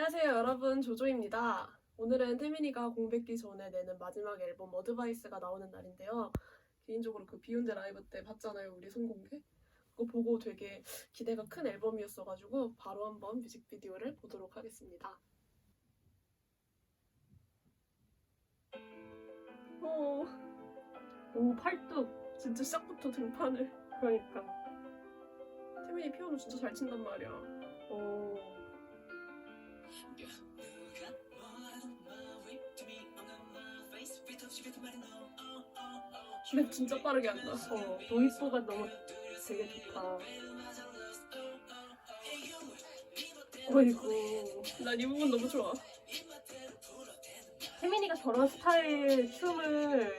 안녕하세요 여러분, 조조입니다. 오늘은 태민이가 공백기 전에 내는 마지막 앨범 어드바이스가 나오는 날인데요. 개인적으로 그 비욘드 라이브 때 봤잖아요, 우리 선공개. 그거 보고 되게 기대가 큰 앨범이었어가지고 바로 한번 뮤직비디오를 보도록 하겠습니다. 오, 팔뚝. 진짜 시작부터 등판을. 그러니까. 태민이 피아노 진짜 잘 친단 말이야. 오. 랩 진짜 빠르게 한다. 도입부가 너무 되게 좋다. 어이구. 난 이 부분 너무 좋아. 혜민이가 저런 스타일 춤을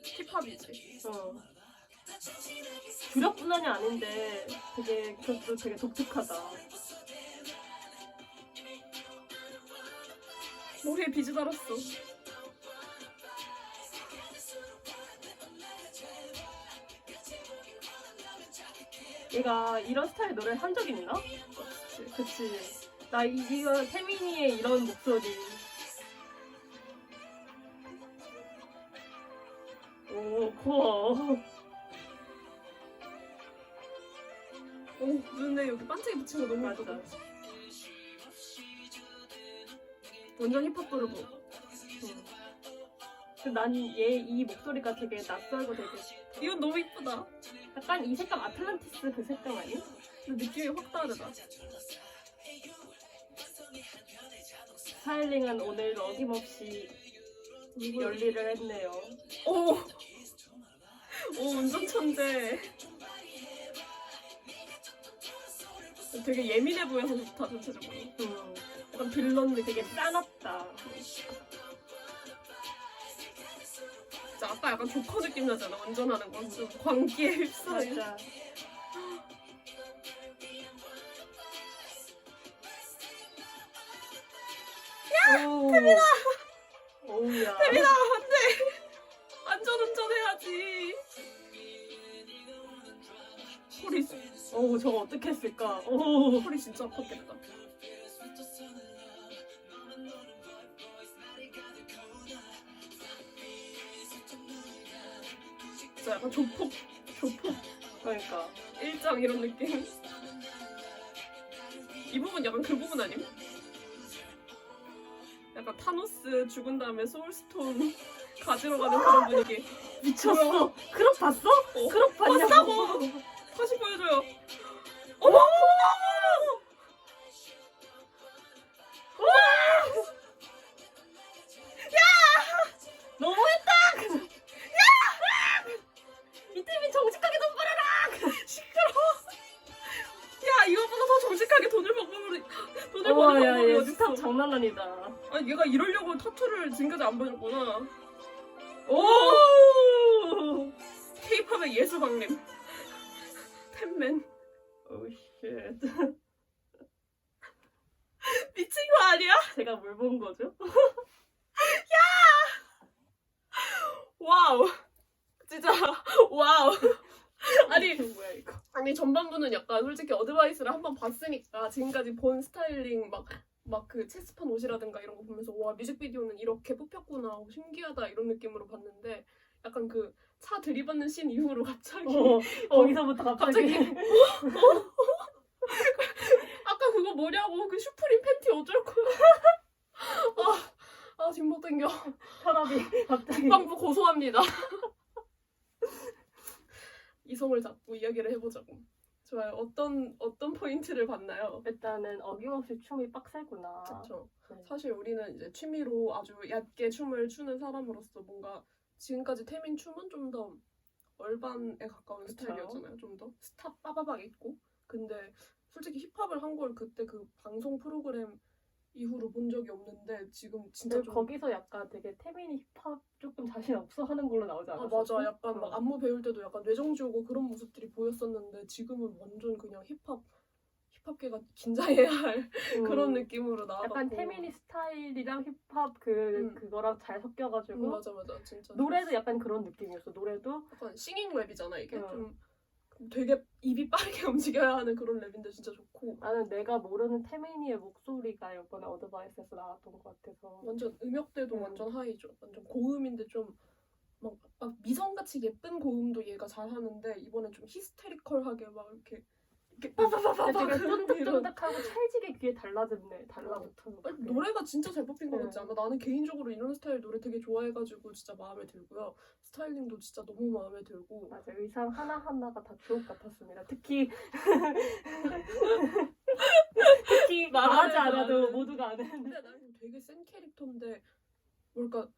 힙합이지. 주력뿐만이 아닌데 그것도 되게 독특하다. 머리에 비즈 달았어. 얘가 이런 스타일 노래를 한 적 있나? 그치. 나 이거 혜민이의 이런 목소리. 오, 고워. 눈에 여기 반짝이 붙인 거 너무 예쁘다. 맞아. 완전 힙합 부르고. 난 얘 이 목소리가 되게 낯설고 되게 이건 너무 이쁘다. 약간 이 색감 아틀란티스 그 색감 아니야? 근데 느낌이 확 다르다. 스타일링은 오늘 어김없이 열일을 했네요. 오, 운전 천재. 되게 예민해 보여서 좋다, 전체적으로. 약간 빌런 느낌. 되게 싸납다. 진짜 아까 약간 조커 느낌 나잖아, 운전하는 거. 좀 광기에 휩싸여. 맞아. 야! 태민아! 오우야. 태민아, 안 돼! 안전 운전해야지. 오, 저거 어떻게 했을까? 오. 허리 진짜 아팠겠다. 진짜 약간 조폭. 그러니까. 일장 이런 느낌. 이 부분 약간 그 부분 아님? 약간 타노스 죽은 다음에 소울스톤 가지러 가는 그런 분위기. 미쳤어. 크롭 봤어? 크롭 봤냐고. 봤다고. 다시 보여줘요. 어머! 너무했다! 야! 이태민 정직하게 돈 벌어라! 야, 이거보다 더 정직하게 돈을 버는 야, 방법이 얘 어딨어? 스탑 장난 아니다. 아니, 얘가 이러려고 타투를 지금까지 안 보여줬구나. 오! K-팝의 예수 강림. 템맨. 오, 쉣. 미친 거 아니야? 제가 뭘 본 거죠? 와우. 진짜 와우. 아니, 이게 뭐야 이거? 아니 전반부는 약간 솔직히 어드바이스를 한번 봤으니까 지금까지 본 스타일링 막 그 체스판 옷이라든가 이런 거 보면서 와, 뮤직비디오는 이렇게 뽑혔구나, 신기하다 이런 느낌으로 봤는데 약간 그 차 들이받는 씬 이후로 갑자기 거기서부터 갑자기 아까 그거 뭐냐고, 그 슈프림 팬티 어쩔 거야. 지금 못 땡겨. 혈압이 갑자기 국방부 고소합니다. 이성을 잡고 이야기를 해보자고. 좋아요. 어떤 포인트를 봤나요? 일단은 어김없이 춤이 빡세구나. 그렇죠. 네. 사실 우리는 이제 취미로 아주 얕게 춤을 추는 사람으로서 뭔가 지금까지 태민 춤은 좀 더 얼반에 가까운 그쵸. 스타일이었잖아요. 좀 더 스탑 빠바박 있고. 근데 솔직히 힙합을 한 걸 그때 그 방송 프로그램 이후로 본 적이 없는데 지금 진짜 근데 좀 거기서 약간 되게 태민이 힙합 조금 자신 없어 하는 걸로 나오지 않았어? 맞아. 약간 막 안무 배울 때도 약간 뇌정지 오고 그런 모습들이 보였었는데 지금은 완전 그냥 힙합계가 긴장해야 할 그런 느낌으로 나와갖고 약간 태민이 스타일이랑 힙합 그거랑 잘 섞여가지고 맞아 진짜 노래도 약간 그런 느낌이었어. 노래도 약간 싱잉 랩이잖아 이게. 응. 좀 되게 입이 빠르게 움직여야 하는 그런 랩인데 진짜 좋고 나는 내가 모르는 태민이의 목소리가 이번에 어드바이스에서 나왔던 것 같아서 완전 음역대도 완전 하이죠. 완전 고음인데 좀 막 미성같이 예쁜 고음도 얘가 잘하는데 이번엔 좀 히스테리컬하게 막 이렇게 빠바바바바 되게 이런 쫀득쫀득하고 찰지게 귀에 달라붙는 노래가 진짜 잘 뽑힌 것 네. 같지 않아? 나는 개인적으로 이런 스타일 노래 되게 좋아해가지고 진짜 마음에 들고요. 스타일링도 진짜 너무 마음에 들고 맞아, 의상 하나하나가 다 주옥 같았습니다. 특히 말하지 않아도 모두가 아는. 근데 나는 되게 센 캐릭터인데 뭘까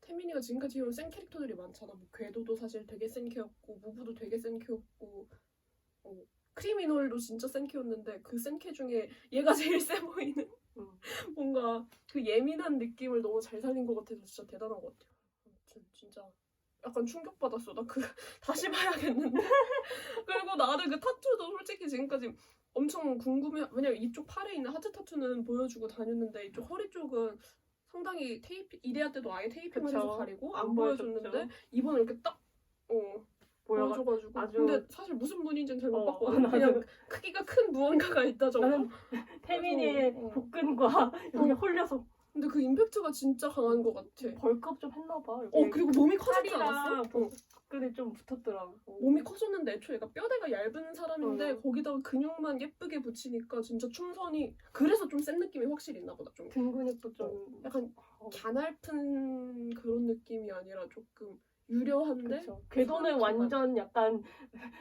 태민이가 지금까지 해온 센 캐릭터들이 많잖아. 뭐 궤도도 사실 되게 센 캐였고 무브도 되게 센 캐였고 크리미널도 진짜 센 캐였는데 그 센 캐 중에 얘가 제일 세 보이는 뭔가 그 예민한 느낌을 너무 잘 살린 것 같아서 진짜 대단한 것 같아요. 아무튼 진짜 약간 충격받았어. 나 그 다시 봐야겠는데. 그리고 나는 그 타투도 솔직히 지금까지 엄청 궁금해. 왜냐면 이쪽 팔에 있는 하트 타투는 보여주고 다녔는데 이쪽 허리 쪽은 상당히 테이프 이래야 때도 아예 테이핑을 그쵸. 해서 가리고 안 안 보여줬는데 보여줬죠. 이번에 이렇게 딱 보여줘가지고 아주- 근데 사실 무슨 분인지는 잘 못 봤거든. 나도- 그냥 크기가 큰 무언가가 있다 정도. 나는 태민이의 그래서, 복근과 여기 홀려서 근데 그 임팩트가 진짜 강한 것 같아. 벌크업 좀 했나봐. 그리고 몸이 커졌지 팔이랑 않았어? 복근이 좀 붙었더라고. 몸이 커졌는데 애초에 얘가 뼈대가 얇은 사람인데 응. 거기다가 근육만 예쁘게 붙이니까 진짜 춤선이 그래서 좀 센 느낌이 확실히 있나 보다. 좀 등 근육도 좀 약간 갸날픈 그런 느낌이 아니라 조금 유려한데 그렇죠. 궤도는 손이 완전 약간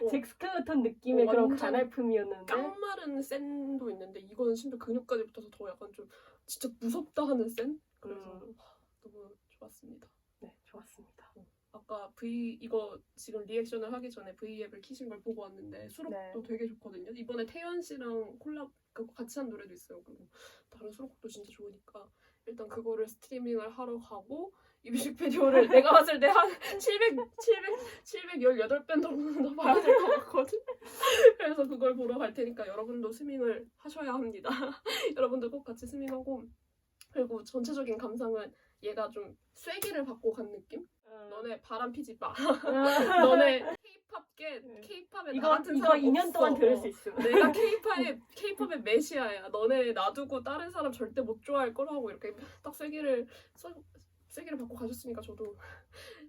어. 잭스켈레톤 느낌의 그런 완전 가날품이었는데 깡마른 센도 있는데 이거는 심지어 근육까지 붙어서 더 약간 좀 진짜 무섭다 하는 센? 그래서 너무 좋았습니다. 네, 좋았습니다. 아까 이거 지금 리액션을 하기 전에 V앱을 키신 걸 보고 왔는데 수록도 네. 되게 좋거든요. 이번에 태연 씨랑 콜라 같이 한 노래도 있어요. 그리고 다른 수록곡도 진짜 좋으니까 일단 그거를 스트리밍을 하러 가고 이 뮤직비디오를 내가 봤을 때 한 718번 정도는 더 봐야 될 것 같거든. 그래서 그걸 보러 갈 테니까 여러분도 스밍을 하셔야 합니다. 여러분도 꼭 같이 스밍하고 그리고 전체적인 감상은 얘가 좀 쐐기를 받고 간 느낌? 너네 바람 피지 마. 너네 K-팝에 나 같은 이거 사람 2년 없어. 동안 들을 수 있어. 내가 K-팝의 메시아야. 너네 놔두고 다른 사람 절대 못 좋아할 거라고 이렇게 딱 쐐기를 받고 가셨으니까 저도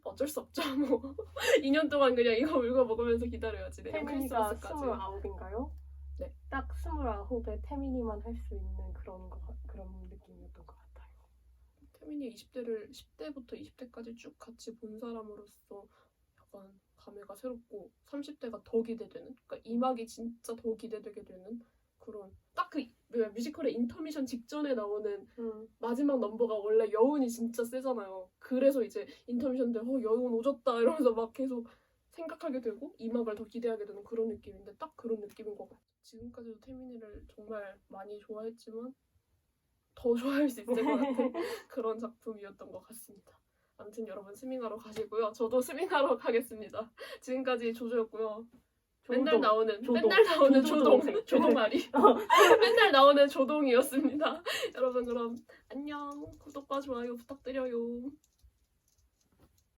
어쩔 수 없죠. 뭐 2년 동안 그냥 이거 울고 먹으면서 기다려야지. 내년 태민이가 크리스마스까지. 29인가요? 네. 딱 29에 태민이만 할 수 있는 그런 느낌이었던 것 같아요. 태민이 20대를 10대부터 20대까지 쭉 같이 본 사람으로서 약간 감회가 새롭고 30대가 더 기대되는 그러니까 이 막이 진짜 더 기대되게 되는 그런 딱 그 뮤지컬의 인터미션 직전에 나오는 마지막 넘버가 원래 여운이 진짜 세잖아요. 그래서 이제 인터미션 때 여운 오졌다 이러면서 막 계속 생각하게 되고 이 막을 더 기대하게 되는 그런 느낌인데 딱 그런 느낌인 것 같아요. 지금까지도 태민이를 정말 많이 좋아했지만 더 좋아할 수 있을 것 같은 그런 작품이었던 것 같습니다. 아무튼 여러분 스밍하러 가시고요. 저도 스밍하러 가겠습니다. 지금까지 조조였고요. 맨날 나오는 조동아리 맨날 나오는 조동이었습니다. 여러분 그럼 안녕. 구독과 좋아요 부탁드려요.